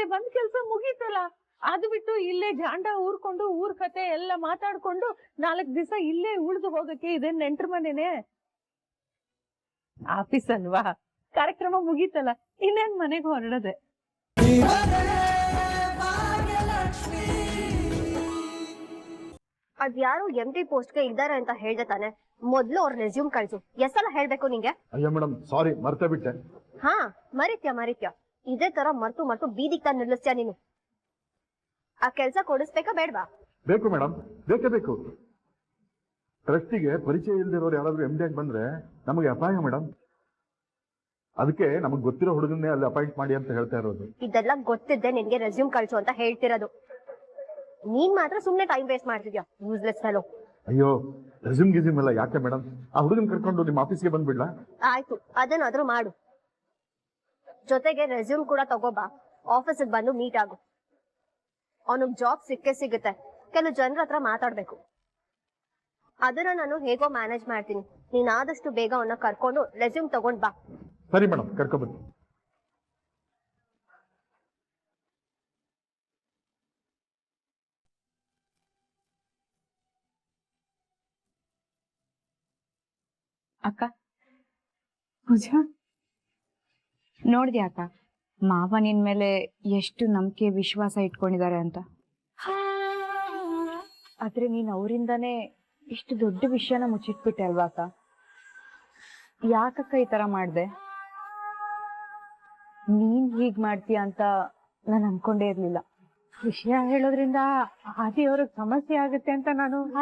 ಮತ್ತೆ ಬಂದ್ ಕೆಲ್ಸ ಮುಗೀತಲ್ಲ. ಅದು ಬಿಟ್ಟು ಇಲ್ಲೇ ಜಾಂಡ ಊರ್ಕೊಂಡು ಊರ್ ಕತೆ ಎಲ್ಲ ಮಾತಾಡ್ಕೊಂಡು 4 ದಿವಸ ಇಲ್ಲೇ ಉಳಿದು ಹೋಗಕ್ಕೆ ಇದೇನ್ ನೆಂಟ್ರ ಮನೇನೆ? ಆಫೀಸ್ ಅಲ್ವಾ, ಕಾರ್ಯಕ್ರಮ ಮುಗೀತಲ್ಲ, ಇನ್ನೇನ್ ಮನೆಗೆ ಹೊರಡದೆ. ಅದ್ಯಾರು MD ಪೋಸ್ಟ್ಗೆ ಇದ್ದಾರೆ ಅಂತ ಹೇಳ್ದೆ ತಾನೆ. ಮೊದ್ಲು ಅವ್ರ ರೆಸ್ಯೂಮ್ ಕಳ್ಸು. ಎಷ್ಟೆಲ್ಲ ಹೇಳ್ಬೇಕು ನಿಂಗೆ? ಅಯ್ಯೋ ಮೇಡಮ್ ಸಾರಿ, ಮರ್ತೇ ಬಿಟ್ಟೆ. ಹಾ ಮರಿತ್ಯಾ ಇದೇ ತರ ಮರ್ತು ಬೀದಿಗ್ ತಂದು ನಿಲ್ಲಿಸ್ತೀಯ ನೀನು. ಆ ಕೆಲ್ಸ ಕೊಡಿಸ್ಬೇಕಾ ಬೇಡ್ವಾ? ಬೇಕು ಮೇಡಮ್, ಬೇಕೇ ಬೇಕು. ಟ್ರಸ್ಟಿಗೆ ಪರಿಚಯ ಇಲ್ದಿರೋರು ಯಾರಾದ್ರೂ MD ಆಗಿ ಬಂದ್ರೆ ನಮಗೆ ಅಪಾಯ ಮೇಡಮ್. ಅದಕ್ಕೆ ನಮಗ್ ಗೊತ್ತಿರೋ ಹುಡುಗನ್ನೇ ಅಲ್ಲಿ ಅಪಾಯಿಂಟ್ ಮಾಡಿ ಅಂತ ಹೇಳ್ತಾ ಇರೋದು. ಇದೆಲ್ಲ ಗೊತ್ತಿದ್ದೆ ನಿನ್ಗೆ ರೆಸ್ಯೂಮ್ ಕಳ್ಸು ಅಂತ ಹೇಳ್ತಿರೋದು. ನೀನ್ ಮಾತ್ರ ಸುಮ್ನೆ ಟೈಮ್ ವೇಸ್ಟ್ ಮಾಡ್ತಿದ್ಯಾ, ಯೂಸ್ಲೆಸ್ ಫೆಲೋ. ಅಯ್ಯೋ ರೆಸ್ಯೂಮ್ ಗಿಸ್ಯೂಮ್ ಎಲ್ಲ ಯಾಕೆ ಮೇಡಮ್? ಆ ಹುಡುಗನ್ ಕರ್ಕೊಂಡು ನಿಮ್ಮ ಆಫೀಸ್ಗೆ ಬಂದ್ಬಿಡ್ಲಾ? ಆಯ್ತು, ಅದನ್ನಾದ್ರೂ ಮಾಡು. ಜೊತೆಗೆ ರೆಸ್ಯೂಮ್ ಕೂಡ ತಗೋಬಾ, ಆಫೀಸಿಗೆ ಬಂದು ಮೀಟ್ ಆಗು. ಅವನಿಗೆ ಜಾಬ್ ಸಿಗುತ್ತೆ. ಕೆಲವು ಜನರ ಹತ್ರ ಮಾತಾಡ್ಬೇಕು. ಅದನ್ನ ನಾನು ಹೇಗೋ ಮ್ಯಾನೇಜ್ ಮಾಡ್ತೀನಿ. ನೀನ್ ಆದಷ್ಟು ಬೇಗ ಅವನ್ನ ಕರ್ಕೊಂಡು ರೆಸ್ಯೂಮ್ ತಗೊಂಡ್ ಬಾ. ಸರಿ ಮೇಡಮ್, ಕರ್ಕೊಬನ್ನಿ. ಅಕ್ಕ ಪೂಜಾ ನೋಡ್ದ್ಯಾ ಅಕ್ಕ, ಮಾವ ನಿನ್ ಮೇಲೆ ಎಷ್ಟು ನಂಬಿಕೆ ವಿಶ್ವಾಸ ಇಟ್ಕೊಂಡಿದ್ದಾರೆ ಅಂತ. ಆದ್ರೆ ನೀನ್ ಅವರಿಂದಾನೇ ಇಷ್ಟು ದೊಡ್ಡ ವಿಷಯನ ಮುಚ್ಚಿಟ್ಬಿಟ್ಟೆ ಅಲ್ವಾ ಅಕ್ಕ? ಯಾಕಕ್ಕ ಈ ತರ ಮಾಡ್ದೆ? ನೀನ್ ಹೀಗ್ ಮಾಡ್ತೀಯ ಅಂತ ನಾನು ಅನ್ಕೊಂಡೇ ಇರ್ಲಿಲ್ಲ. ವಿಷಯ ಹೇಳೋದ್ರಿಂದ ಆದಿ ಅವ್ರಿಗೆ ಸಮಸ್ಯೆ ಆಗುತ್ತೆ ಅಂತ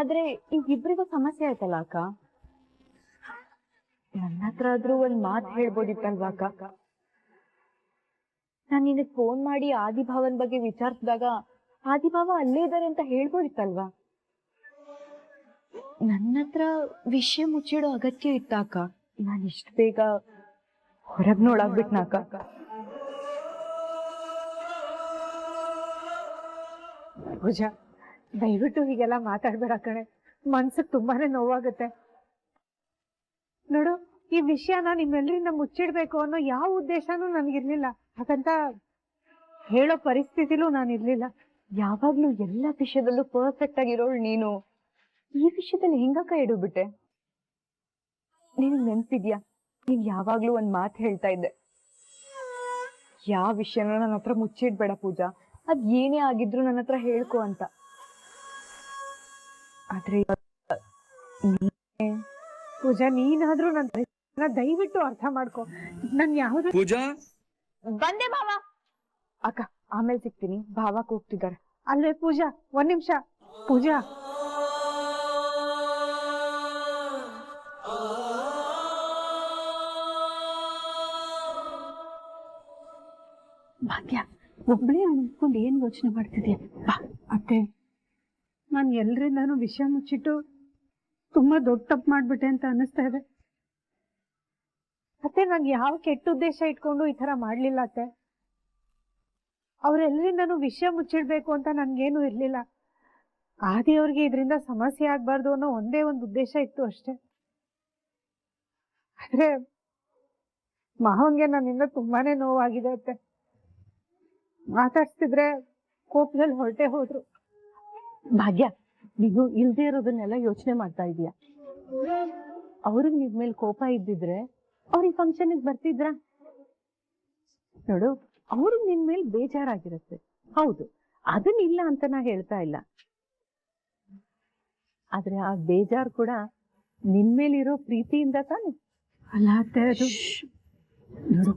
ಆದ್ರೆ ಈಗ ಇಬ್ರಿಗೂ ಸಮಸ್ಯೆ ಆಯ್ತಲ್ಲ ಅಕ್ಕ. ನನ್ನ ಹತ್ರ ಆದ್ರೂ ಒಂದ್ ಮಾತು ಹೇಳ್ಬೋದಿತ್ತಲ್ವಾ ಅಕ್ಕ? ನಾನ್ ನಿನಗ್ ಫೋನ್ ಮಾಡಿ ಆದಿಭಾವನ್ ಬಗ್ಗೆ ವಿಚಾರಿಸಿದಾಗ ಆದಿಭಾವ ಅಲ್ಲೇ ಇದ್ದಾರೆ ಅಂತ ಹೇಳ್ಬೋದಿತ್ತಲ್ವಾ? ನನ್ನ ಹತ್ರ ವಿಷಯ ಮುಚ್ಚಿಡೋ ಅಗತ್ಯ ಇತ್ತ ಅಕ್ಕ? ನಾನು ಇಷ್ಟು ಬೇಗ ಹೊರಗ್ ನೋಡಾಗ್ಬಿಟ್ನ ಅಕ್ಕ. ಪೂಜಾ, ದಯವಿಟ್ಟು ಹೀಗೆಲ್ಲ ಮಾತಾಡ್ಬೇಡ ಕಣೆ, ಮನ್ಸಿಗೆ ತುಂಬಾನೇ ನೋವಾಗುತ್ತೆ. ನೋಡು, ಈ ವಿಷಯನ ನಿಮ್ಮೆಲ್ಲರಿಂದ ಮುಚ್ಚಿಡ್ಬೇಕು ಅನ್ನೋ ಯಾವ ಉದ್ದೇಶನೂ ನನ್ಗಿರ್ಲಿಲ್ಲ. ಹಾಗಂತ ಹೇಳೋ ಪರಿಸ್ಥಿತಿಲೂ ನಾನಿರ್ಲಿಲ್ಲ. ಯಾವಾಗ್ಲೂ ಎಲ್ಲ ವಿಷಯದಲ್ಲೂ ಪರ್ಫೆಕ್ಟ್ ಆಗಿರೋಳು ನೀನು ಈ ವಿಷಯದಲ್ಲಿ ಹೆಂಗಕ್ಕ ಇಡುಬಿಟ್ಟೆ? ನೀನ್ ನೆನ್ಪಿದ್ಯಾ, ನೀನ್ ಯಾವಾಗ್ಲೂ ಒಂದ್ ಮಾತು ಹೇಳ್ತಾ ಇದ್ದೆ, ಯಾವ ವಿಷಯನ ನನ್ನ ಹತ್ರ ಮುಚ್ಚಿಡ್ಬೇಡ ಪೂಜಾ, ಅದ್ ಏನೇ ಆಗಿದ್ರು ನನ್ನ ಹತ್ರ ಹೇಳ್ಕೊ ಅಂತ. ಆದ್ರೆ ಪೂಜಾ, ನೀನಾದ್ರೂ ನನ್ನ ದಯವಿಟ್ಟು ಅರ್ಥ ಮಾಡ್ಕೊ. ನನ್ ಯಾವ್ದು ಪೂಜಾ ಬಂದೆ ಬಾವ. ಅಕ್ಕ ಆಮೇಲೆ ಸಿಗ್ತೀನಿ, ಭಾವ ಕೂಗ್ತಿದ್ದಾರೆ. ಅಲ್ವೇ ಪೂಜಾ, ಒಂದ್ ನಿಮಿಷ. ಪೂಜಾ, ಭಾಗ್ಯ, ಒಬ್ಳೇ ಅನ್ಕೊಂಡು ಏನ್ ಯೋಚನೆ ಮಾಡ್ತಿದ್ಯಾ? ಅತ್ತೆ, ನಾನು ಎಲ್ರಿಂದಾನು ವಿಷಯ ಮುಚ್ಚಿಟ್ಟು ತುಂಬಾ ದೊಡ್ಡ ತಪ್ಪು ಮಾಡ್ಬಿಟ್ಟೆ ಅಂತ ಅನಿಸ್ತಾ ಇದೆ. ಅತ್ತೆ, ನಾನು ಯಾವ ಕೆಟ್ಟ ಉದ್ದೇಶ ಇಟ್ಕೊಂಡು ಈ ತರ ಮಾಡ್ಲಿಲ್ಲ ಅತ್ತೆ. ಅವ್ರೆಲ್ಲರಿಂದಾನು ವಿಷಯ ಮುಚ್ಚಿಡ್ಬೇಕು ಅಂತ ನನ್ಗೇನು ಇರ್ಲಿಲ್ಲ. ಆದಿಯವ್ರಿಗೆ ಇದರಿಂದ ಸಮಸ್ಯೆ ಆಗ್ಬಾರ್ದು ಅನ್ನೋ ಒಂದೇ ಒಂದು ಉದ್ದೇಶ ಇತ್ತು ಅಷ್ಟೇ. ಆದ್ರೆ ಮಾವಂಗೆ ನನ್ನಿಂದ ತುಂಬಾನೇ ನೋವಾಗಿದೆ ಅತ್ತೆ. ಮಾತಾಡ್ಸ್ತಿದ್ರೆ ಕೋಪದಲ್ಲಿ ಹೊರಟೆ ಹೋದ್ರು. ಭಾಗ್ಯ, ನೀನು ಇಲ್ದೇ ಇರೋದನ್ನೆಲ್ಲ ಯೋಚನೆ ಮಾಡ್ತಾ ಇದೀಯ. ಅವ್ರಿಗೆ ನಿನ್ ಮೇಲೆ ಕೋಪ ಇದ್ದಿದ್ರೆ ಅವ್ರಿಗೆ ಫಂಕ್ಷನ್ಗೆ ಬರ್ತಿದ್ರ? ನೋಡು, ಅವ್ರಿಗೆ ನಿನ್ ಮೇಲೆ ಬೇಜಾರಾಗಿರುತ್ತೆ, ಹೌದು, ಅದನ್ನಿಲ್ಲ ಅಂತ ನಾ ಹೇಳ್ತಾ ಇಲ್ಲ. ಆದ್ರೆ ಆ ಬೇಜಾರ್ ಕೂಡ ನಿನ್ ಮೇಲಿರೋ ಪ್ರೀತಿಯಿಂದ ತಾನೆ ಅಲ್ಲ ಅತ್ತೆ. ಅದು ನೋಡು,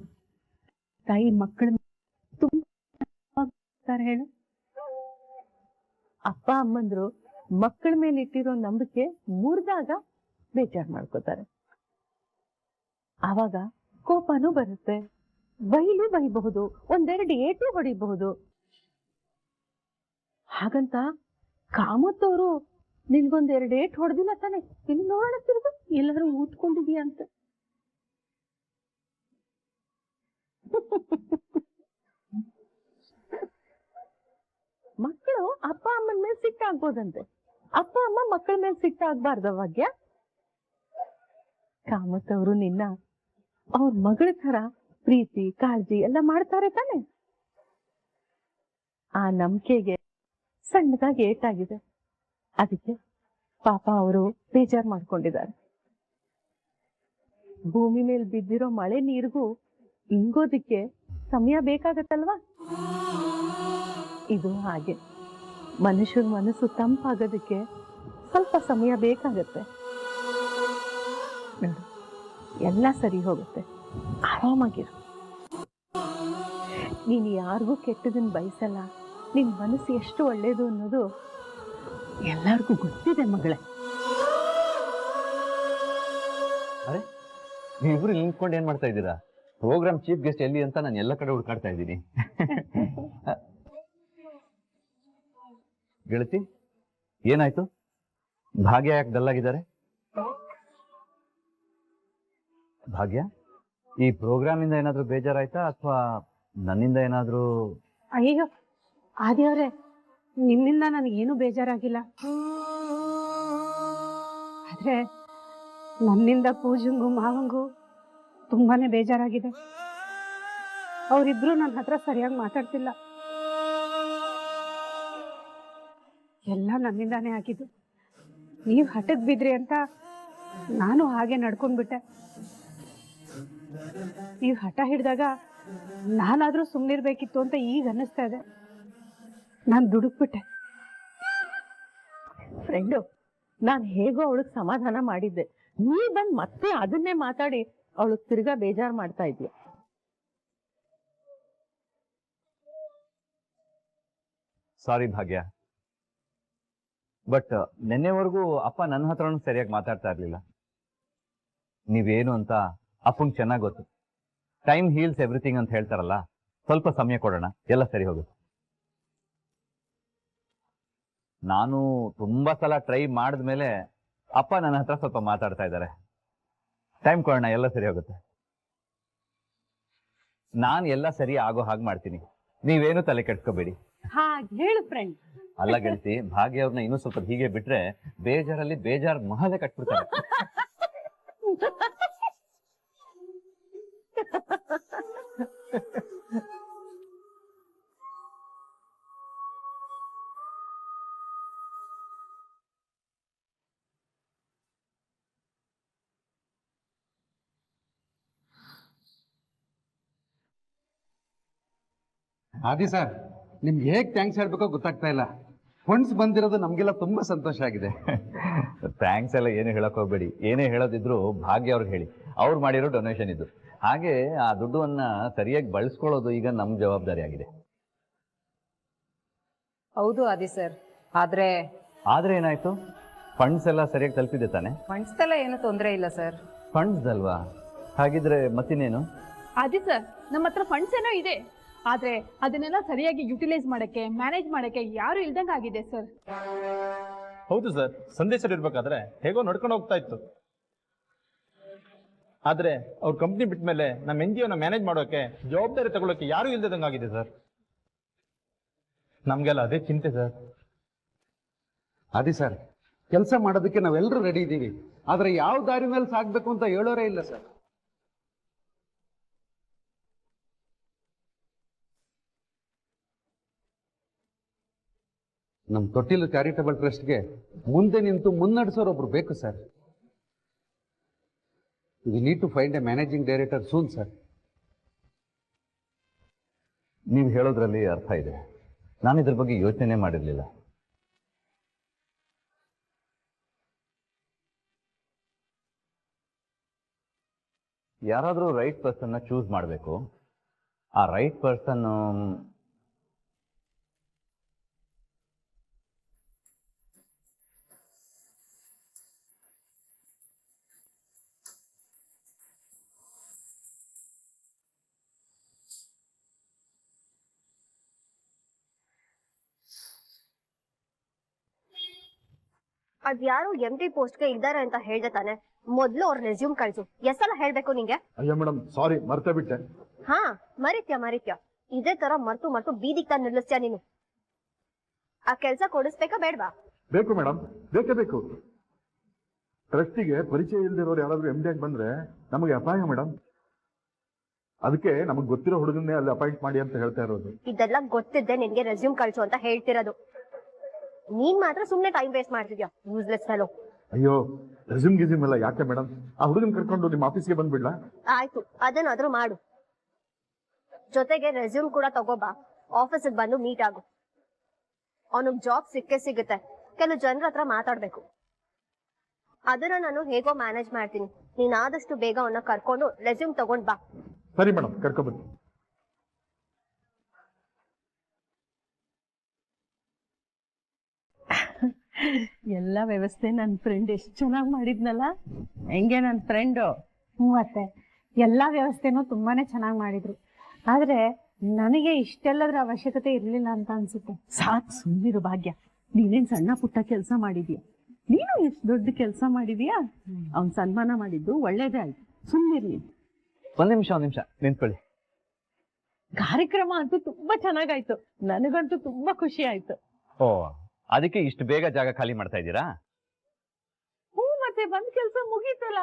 ತಾಯಿ ಮಕ್ಕಳ ತುಂಬಾ ಹೇಳು, ಅಪ್ಪ ಅಮ್ಮಂದ್ರು ಮಕ್ಕಳ ಮೇಲೆ ಇಟ್ಟಿರೋ ನಂಬಿಕೆ ಮುರಿದಾಗ ಬೇಜಾರ್ ಮಾಡ್ಕೋತಾರೆ. ಆವಾಗ ಕೋಪನೂ ಬರುತ್ತೆ, ಬೈಲು ಬೈಬಹುದು, ಒಂದೆರಡು ಏಟು ಹೊಡಿಬಹುದು. ಹಾಗಂತ ಕಾಮತ್ತವರು ನಿನ್ಗೊಂದೆರಡು ಏಟು ಹೊಡೆದಿಲ್ಲ ತಾನೆ? ಇನ್ನು ನೋಡೋಣ ತಿರುಗು, ಎಲ್ಲರೂ ಊದ್ಕೊಂಡಿದೀಯ ಅಂತ. ಮಕ್ಕಳು ಅಪ್ಪ ಅಮ್ಮನ ಮೇಲೆ ಸಿಟ್ಟಾಗ್ಬೋದಂತೆ, ಅಪ್ಪ ಅಮ್ಮ ಮಕ್ಕಳ ಮೇಲೆ ಸಿಟ್ಟಾಗ್ಬಾರ್ದ ಭಾಗ್ಯ? ಕಾಮತ್ತವರು ನಿನ್ನ ಅವ್ರ ಮಗಳ ತರ ಪ್ರೀತಿ ಕಾಳಜಿ ಎಲ್ಲ ಮಾಡ್ತಾರೆ ತಾನೆ? ಆ ನಂಬಿಕೆಗೆ ಸಣ್ಣದಾಗಿ ಏಟಾಗಿದೆ. ಅದಕ್ಕೆ ಪಾಪ ಅವರು ಬೇಜಾರು ಮಾಡ್ಕೊಂಡಿದ್ದಾರೆ. ಭೂಮಿ ಮೇಲೆ ಬಿದ್ದಿರೋ ಮಳೆ ನೀರಿಗೂ ಇಂಗೋದಿಕ್ಕೆ ಸಮಯ ಬೇಕಾಗತ್ತಲ್ವಾ? ಇದು ಹಾಗೆ ಮನುಷ್ಯರ ಮನಸ್ಸು ತಂಪಾಗೋದಕ್ಕೆ ಸ್ವಲ್ಪ ಸಮಯ ಬೇಕಾಗತ್ತೆ. ನೋಡು, ಎಲ್ಲ ಸರಿ ಹೋಗುತ್ತೆ, ಆರಾಮಾಗಿರು. ನೀನು ಯಾರಿಗೂ ಕೆಟ್ಟದನ್ನ ಬಯಸಲ್ಲ, ನಿನ್ ಮನಸ್ಸು ಎಷ್ಟು ಒಳ್ಳೇದು ಅನ್ನೋದು ಎಲ್ಲರಿಗೂ ಗೊತ್ತಿದೆ ಮಗಳೇ. ಅರೆ, ನೀವಿಬ್ರು ನಿಂತ್ಕೊಂಡು ಏನ್ ಮಾಡ್ತಾ ಇದ್ದೀರಾ? ಪ್ರೋಗ್ರಾಮ್ ಚೀಫ್ ಗೆಸ್ಟ್ ಎಲ್ಲಿ ಅಂತ ನಾನು ಎಲ್ಲ ಕಡೆ ಹುಡುಕಾಡ್ತಾ ಇದ್ದೀನಿ. ಗೆಳತಿ, ಏನಾಯ್ತು? ಭಾಗ್ಯ ಯಾಕೆ ಡಲ್ಲಾಗಿದ್ದಾರೆ? ಭಾಗ್ಯ, ಈ ಪ್ರೋಗ್ರಾಮ್ ಇಂದ ಏನಾದ್ರೂ ಬೇಜಾರಾಯ್ತಾ ಅಥವಾ ನನ್ನಿಂದ ಏನಾದ್ರೂ? ಅಯ್ಯೋ ಆದಿಯವ್ರೆ, ನಿಮ್ಮಿಂದ ನನಗೇನು ಬೇಜಾರಾಗಿಲ್ಲ. ಆದ್ರೆ ನನ್ನಿಂದ ಪೂಜಂಗೂ ಮಾವಂಗೂ ತುಂಬಾನೇ ಬೇಜಾರಾಗಿದೆ. ಅವರಿಬ್ರು ನನ್ನ ಹತ್ರ ಸರಿಯಾಗಿ ಮಾತಾಡ್ತಿಲ್ಲ. ಎಲ್ಲ ನನ್ನಿಂದಾನೇ ಆಗಿದ್ದು. ನೀವು ಹಠಕ್ ಬಿದ್ರಿ ಅಂತ ನಾನು ಹಾಗೆ ನಡ್ಕೊಂಡ್ಬಿಟ್ಟೆ. ನೀವು ಹಠ ಹಿಡ್ದಾಗ ನಾನಾದ್ರೂ ಸುಮ್ಮನಿರ್ಬೇಕಿತ್ತು ಅಂತ ಈಗ ಅನ್ನಿಸ್ತಾ ಇದೆ. ನಾನು ದುಡುಕ್ಬಿಟ್ಟೆ. ಫ್ರೆಂಡು, ನಾನು ಹೇಗೋ ಅವಳಿಗೆ ಸಮಾಧಾನ ಮಾಡಿದ್ದೆ. ನೀ ಬಂದು ಮತ್ತೆ ಅದನ್ನೇ ಮಾತಾಡಿ ಅವಳಿಗೆ ತಿರ್ಗಾ ಬೇಜಾರು ಮಾಡ್ತಾ ಇದ್ಯ. ಸಾರಿ ಭಾಗ್ಯ, ಬಟ್ ನಿನ್ನೆವರೆಗೂ ಅಪ್ಪ ನನ್ನ ಹತ್ರನೂ ಸರಿಯಾಗಿ ಮಾತಾಡ್ತಾ ಇರ್ಲಿಲ್ಲ. ನೀವೇನು ಅಂತ ಅಪ್ಪಂಗೆ ಚೆನ್ನಾಗಿ ಗೊತ್ತು. ಟೈಮ್ ಹೀಲ್ಸ್ ಎವ್ರಿಥಿಂಗ್ ಅಂತ ಹೇಳ್ತಾರಲ್ಲ, ಸ್ವಲ್ಪ ಸಮಯ ಕೊಡೋಣ, ಎಲ್ಲ ಸರಿ ಹೋಗುತ್ತೆ. ನಾನು ತುಂಬಾ ಸಲ ಟ್ರೈ ಮಾಡಿದ್ಮೇಲೆ ಅಪ್ಪ ನನ್ನ ಹತ್ರ ಸ್ವಲ್ಪ ಮಾತಾಡ್ತಾ ಇದ್ದಾರೆ. ಟೈಮ್ ಕೊಡೋಣ, ಎಲ್ಲ ಸರಿ ಹೋಗುತ್ತೆ. ನಾನು ಎಲ್ಲ ಸರಿ ಆಗೋ ಹಾಗೆ ಮಾಡ್ತೀನಿ, ನೀವೇನು ತಲೆ ಕೆಡ್ಸ್ಕೋಬೇಡಿ. ಹಾಗೆ ಹೇಳು ಫ್ರೆಂಡ್. ಅಲ್ಲ ಗೆಳತಿ, ಭಾಗ್ಯ ಅವ್ರನ್ನ ಇನ್ನೂ ಸ್ವಲ್ಪ ಹೀಗೆ ಬಿಟ್ರೆ ಬೇಜಾರಲ್ಲಿ ಬೇಜಾರ್ ಮಹಲೆ ಕಟ್ಬಿಡ್ತಾರೆ. ಆದಿ ಸರ್, ನಿಮ್ಗೆ ಹೇಗೆ ಥ್ಯಾಂಕ್ಸ್ ಹೇಳ್ಬೇಕೋ ಗೊತ್ತಾಗ್ತಾ ಇಲ್ಲ. ಫಂಡ್ಸ್ ಬಂದಿರೋದು ನಮಗೆಲ್ಲ ತುಂಬಾ ಸಂತೋಷ ಆಗಿದೆ. ಥ್ಯಾಂಕ್ಸ್ ಎಲ್ಲ ಏನು ಹೇಳಕ್ ಹೋಗ್ಬೇಡಿ. ಏನೇ ಹೇಳೋದಿದ್ರು ಭಾಗ್ಯ ಅವ್ರಿಗೆ ಹೇಳಿ, ಅವ್ರು ಮಾಡಿರೋ ಡೊನೇಷನ್ ಇದು. ಹಾಗೆ ಆ ದುಡ್ಡನ್ನ ಸರಿಯಾಗಿ ಬಳಸ್ಕೊಳ್ಳೋದು ಈಗ ನಮ್ಮ ಜವಾಬ್ದಾರಿ ಆಗಿದೆ. ಹೌದು ಆದಿ ಸರ್, ಆದ್ರೆ ಏನಾಯ್ತು? ಫಂಡ್ಸ್ ಎಲ್ಲ ಸರಿಯಾಗಿ ತಲುಪಿದೆ ತಾನೆ? ಫಂಡ್ಸ್ ಎಲ್ಲ ಏನು ತೊಂದರೆ ಇಲ್ಲ ಸರ್. ಫಂಡ್ಸ್ ಅಲ್ವಾ? ಹಾಗಿದ್ರೆ ಮತ್ತಿನ್ನೇನು? ಅದೇ ಸರ್, ನಮ್ಮ ಹತ್ರ ಫಂಡ್ಸ್ ಏನೋ ಇದೆ, ಆದ್ರೆ ಅದನ್ನೆಲ್ಲ ಸರಿಯಾಗಿ ಯುಟಿಲೈಸ್ ಮಾಡಕ್ಕೆ, ಮ್ಯಾನೇಜ್ ಮಾಡಕ್ಕೆ ಯಾರು ಇಲ್ದಂಗ ಆಗಿದೆ ಸರ್. ಹೌದು ಸರ್, ಸಂದೇಶ ಇರ್ಬೇಕಾದ್ರೆ ಹೇಗೋ ನಡ್ಕೊಂಡು ಹೋಗ್ತಾ ಇತ್ತು. ಆದ್ರೆ ಅವ್ರ ಕಂಪ್ನಿ ಬಿಟ್ಟ ಮೇಲೆ ನಮ್ಮ NGO ಮ್ಯಾನೇಜ್ ಮಾಡೋಕೆ, ಜವಾಬ್ದಾರಿ ತಗೊಳ್ಳೋಕೆ ಯಾರು ಇಲ್ದಂಗಾಗಿದೆ ಸರ್. ನಮ್ಗೆಲ್ಲ ಅದೇ ಚಿಂತೆ ಸರ್. ಆದಿ ಸರ್, ಕೆಲಸ ಮಾಡೋದಕ್ಕೆ ನಾವೆಲ್ಲರೂ ರೆಡಿ ಇದ್ದೀವಿ. ಆದ್ರೆ ಯಾವ ದಾರಿ ಮೇಲೆ ಸಾಗ್ಬೇಕು ಅಂತ ಹೇಳೋರೇ ಇಲ್ಲ ಸರ್. ನಮ್ಮ ತೊಟ್ಟಿಲು ಚಾರಿಟಬಲ್ ಟ್ರಸ್ಟ್ಗೆ ಮುಂದೆ ನಿಂತು ಮುನ್ನಡೆಸೋರೊಬ್ರು ಬೇಕು sir. We need to find a managing director soon sir. ನೀವು ಹೇಳೋದ್ರಲ್ಲಿ ಅರ್ಥ ಇದೆ. ನಾನು ಇದ್ರ ಬಗ್ಗೆ ಯೋಚನೆ ಮಾಡಿರ್ಲಿಲ್ಲ. ಯಾರಾದ್ರೂ ರೈಟ್ ಪರ್ಸನ್ನ ಚೂಸ್ ಮಾಡಬೇಕು. ಆ ರೈಟ್ ಪರ್ಸನ್ ಅದ್ಯಾರು MD ಪೋಸ್ಟ್ಗೆ ಇದ್ದಾರೆ ಅಂತ ಹೇಳ್ದೆ ತಾನೆ. ಮೊದ್ಲು ಅವ್ರ ರೆಸ್ಯೂಮ್ ಕಳ್ಸು. ಎಷ್ಟೆಲ್ಲ ಹೇಳ್ಬೇಕು ನಿಂಗೆ? ಅಯ್ಯೋ ಮೇಡಮ್, ಸಾರಿ, ಮರ್ತೇ ಬಿಟ್ಟೆ. ಹಾ, ಮರಿತ್ಯಾ. ಇದೇ ತರ ಮರ್ತು ಬೀದಿಗೆ ತಂದು ನಿಲ್ಲಿಸ್ತೀಯ ನೀನು. ಆ ಕೆಲ್ಸ ಕೊಡಿಸ್ಬೇಕಾ ಬೇಡ್ವಾ? ಬೇಕು ಮೇಡಮ್, ಬೇಕೇ ಬೇಕು. ಟ್ರಸ್ಟಿಗೆ ಪರಿಚಯ ಇಲ್ದಿರೋರು ಯಾರಾದ್ರೂ MD ಆಗಿ ಬಂದ್ರೆ ನಮಗೆ ಅಪಾಯ ಮೇಡಮ್. ಅದಕ್ಕೆ ನಮಗ್ ಗೊತ್ತಿರೋ ಹುಡುಗನ್ನೇ ಅಲ್ಲಿ ಅಪಾಯಿಂಟ್ ಮಾಡಿ ಅಂತ ಹೇಳ್ತಾ ಇರೋದು. ಇದೆಲ್ಲ ಗೊತ್ತಿದ್ದೆ ನಿನ್ಗೆ ರೆಸ್ಯೂಮ್ ಕಳ್ಸು ಅಂತ ಹೇಳ್ತಿರೋದು. ನೀನ್ ಮಾತ್ರ ಸುಮ್ನೆ ಟೈಮ್ ವೇಸ್ಟ್ ಮಾಡ್ತಿದ್ಯಾ, ಯೂಸ್ಲೆಸ್ ಫೆಲೋ. ಅಯ್ಯೋ, ರೆಸ್ಯೂಮ್ ಗಿಸ್ಯೂಮ್ ಎಲ್ಲ ಯಾಕೆ ಮೇಡಮ್? ಆ ಹುಡುಗನ್ ಕರ್ಕೊಂಡು ನಿಮ್ಮ ಆಫೀಸ್ಗೆ ಬಂದ್ಬಿಡ್ಲಾ? ಆಯ್ತು, ಅದನ್ನಾದ್ರೂ ಮಾಡು. ಜೊತೆಗೆ ರೆಸ್ಯೂಮ್ ಕೂಡ ತಗೋಬಾ, ಆಫೀಸಿಗೆ ಬಂದು ಮೀಟ್ ಆಗು. ಅವನಿಗೆ ಜಾಬ್ ಸಿಕ್ಕೇ ಸಿಗುತ್ತೆ, ಕೆಲವು ಜನರ ಹತ್ರ ಮಾತಾಡ್ಬೇಕು. ಅದನ್ನ ನಾನು ಹೇಗೋ ಮ್ಯಾನೇಜ್ ಮಾಡ್ತೀನಿ. ನೀನ್ ಆದಷ್ಟು ಬೇಗ ಅವನ್ನ ಕರ್ಕೊಂಡು ರೆಸ್ಯೂಮ್ ತಗೊಂಡ್ ಬಾ. ಸರಿ ಮೇಡಮ್, ಕರ್ಕೊಬನ್ನಿ. ಎಲ್ಲ ವ್ಯವಸ್ಥೆ ನನ್ನ ಫ್ರೆಂಡ್ ಎಷ್ಟು ಚೆನ್ನಾಗಿ ಮಾಡಿದ್ನಲ್ಲ. ಹೆಂಗೆ ನನ್ನ ಫ್ರೆಂಡು? ಅತ್ತೆ, ಎಲ್ಲಾ ವ್ಯವಸ್ಥೆನೂ ತುಂಬಾನೇ ಚೆನ್ನಾಗಿ ಮಾಡಿದ್ರು. ಆದ್ರೆ ನನಗೆ ಇಷ್ಟೆಲ್ಲದ್ರ ಅವಶ್ಯಕತೆ ಇರ್ಲಿಲ್ಲ ಅಂತ ಅನ್ಸುತ್ತೆ. ಸಾಕು, ಸುಮ್ಮನಿರು ಭಾಗ್ಯ. ನೀನೇನ್ ಸಣ್ಣ ಪುಟ್ಟ ಕೆಲಸ ಮಾಡಿದ್ಯಾ? ನೀನು ಎಷ್ಟು ದೊಡ್ಡ ಕೆಲಸ ಮಾಡಿದ್ಯಾ? ಅವ್ನ್ ಸನ್ಮಾನ ಮಾಡಿದ್ದು ಒಳ್ಳೇದೇ ಆಯ್ತು. ಸುಮ್ಮನಿರ್ಲಿ. ಒಂದ್ ನಿಮಿಷ ನಿಂತ್ಕೊಳ್ಳಿ. ಕಾರ್ಯಕ್ರಮ ಅಂತೂ ತುಂಬಾ ಚೆನ್ನಾಗಾಯ್ತು. ನನಗಂತೂ ತುಂಬಾ ಖುಷಿ ಆಯ್ತು. ಓ, ಅದಕ್ಕೆ ಇಷ್ಟು ಬೇಗ ಜಾಗ ಖಾಲಿ ಮಾಡ್ತಾ ಇದ್ದೀರಾ? ಹ್ಞೂ, ಮತ್ತೆ ಬಂದ್ ಕೆಲ್ಸ ಮುಗೀತಲ್ಲ.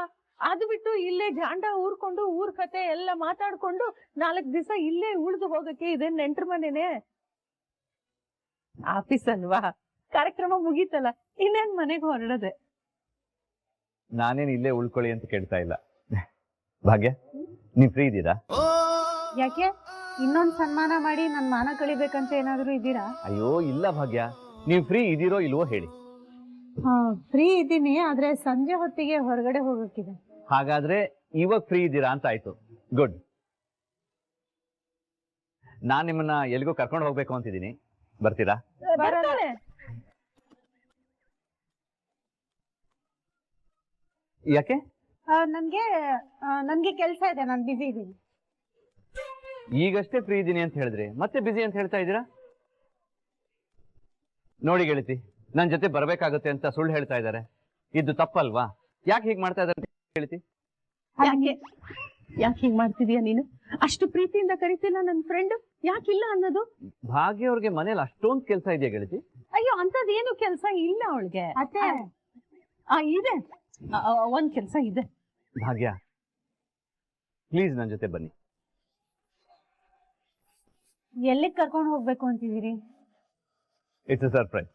ಅದು ಬಿಟ್ಟು ಇಲ್ಲೇ ಜಾಂಡ ಊರ್ಕೊಂಡು ಊರ್ ಕತೆ ಎಲ್ಲ ಮಾತಾಡ್ಕೊಂಡು 4 ದಿವಸ ಇಲ್ಲೇ ಉಳಿದು ಹೋಗಕ್ಕೆ ಇದೇನ್ ನೆಂಟ್ರ ಮನೇನೆ? ಆಫೀಸ್ ಅಲ್ವಾ, ಕಾರ್ಯಕ್ರಮ ಮುಗೀತಲ್ಲ, ಇನ್ನೇನ್ ಮನೆಗೆ ಹೊರಡದೆ. ನಾನೇನ್ ಇಲ್ಲೇ ಉಳ್ಕೊಳ್ಳಿ ಅಂತ ಕೇಳ್ತಾ ಇಲ್ಲ. ಭಾಗ್ಯ, ನೀವ್ ಫ್ರೀ ಇದ್ದೀರಾ? ಯಾಕೆ ಇನ್ನೊಂದ್ ಸನ್ಮಾನ ಮಾಡಿ ನನ್ ಮಾನ ಕಳಿಬೇಕಂತ ಏನಾದ್ರು ಇದ್ದೀರಾ? ಅಯ್ಯೋ ಇಲ್ಲ ಭಾಗ್ಯ, ನೀವ್ ಫ್ರೀ ಇದೀರೋ ಇಲ್ವೋ ಹೇಳಿ. ಫ್ರೀ ಇದ್ದೀನಿ, ಆದ್ರೆ ಸಂಜೆ ಹೊತ್ತಿಗೆ ಹೊರಗಡೆ ಹೋಗಕ್ಕಿದೆ. ಹಾಗಾದ್ರೆ ಇವಾಗ ಫ್ರೀ ಇದ್ದೀರಾ ಅಂತ ಆಯ್ತು. ಗುಡ್. ನಾನ್ ನಿಮ್ಮನ್ನ ಎಲ್ಲಿಗೂ ಕರ್ಕೊಂಡು ಹೋಗ್ಬೇಕು ಅಂತಿದ್ದೀನಿ, ಬರ್ತೀರಾ? ಬರ್ತಾನೆ. ಯಾಕೆ? ನನ್ಗೆ ಕೆಲ್ಸ ಇದೆ, ನಾನು ಬಿಸಿ ಇದ್ದೀನಿ. ಈಗಷ್ಟೇ ಫ್ರೀ ಇದ್ದೀನಿ ಅಂತ ಹೇಳಿದ್ರಿ, ಮತ್ತೆ ಬಿಸಿ ಅಂತ ಹೇಳ್ತಾ ಇದ್ದೀರಾ? ನೋಡಿ ಗೆಳತಿ, ನನ್ ಜೊತೆ ಬರ್ಬೇಕಾಗುತ್ತೆ ಅಂತ ಸುಳ್ಳು ಹೇಳ್ತಾ ಇದ್ದಾರೆ. ಇದು ತಪ್ಪಲ್ವಾ? ಯಾಕೆ ಹೀಗೆ ಮಾಡ್ತಾ ಇದ್ದಾರೆ ಗೆಳತಿ? ಯಾಕೆ ಹೀಗ್ ಮಾಡ್ತಿದೀಯ ನೀನು? ಅಷ್ಟು ಪ್ರೀತಿಯಿಂದ ಕರಿತಿಲ್ಲ ನನ್ನ ಫ್ರೆಂಡ್, ಯಾಕಿಲ್ಲ ಅನ್ನೋದು? ಭಾಗ್ಯ ಅವ್ರಿಗೆ ಮನೇಲಿ ಅಷ್ಟೊಂದು ಕೆಲಸ ಇದೆಯಾ ಗೆಳತಿ? ಅಯ್ಯೋ, ಅಂತದೇನು ಕೆಲಸ ಇಲ್ಲ ಅವಳಿಗೆ. ಅತ್ತೆ, ಇದೆ, ಒಂದ್ ಕೆಲಸ ಇದೆ. ಭಾಗ್ಯ, ಪ್ಲೀಸ್ ನನ್ನ ಜೊತೆ ಬನ್ನಿ. ಎಲ್ಲಿಗೆ ಕರ್ಕೊಂಡು ಹೋಗ್ಬೇಕು ಅಂತಿದ್ದೀರಿ? It's a surprise.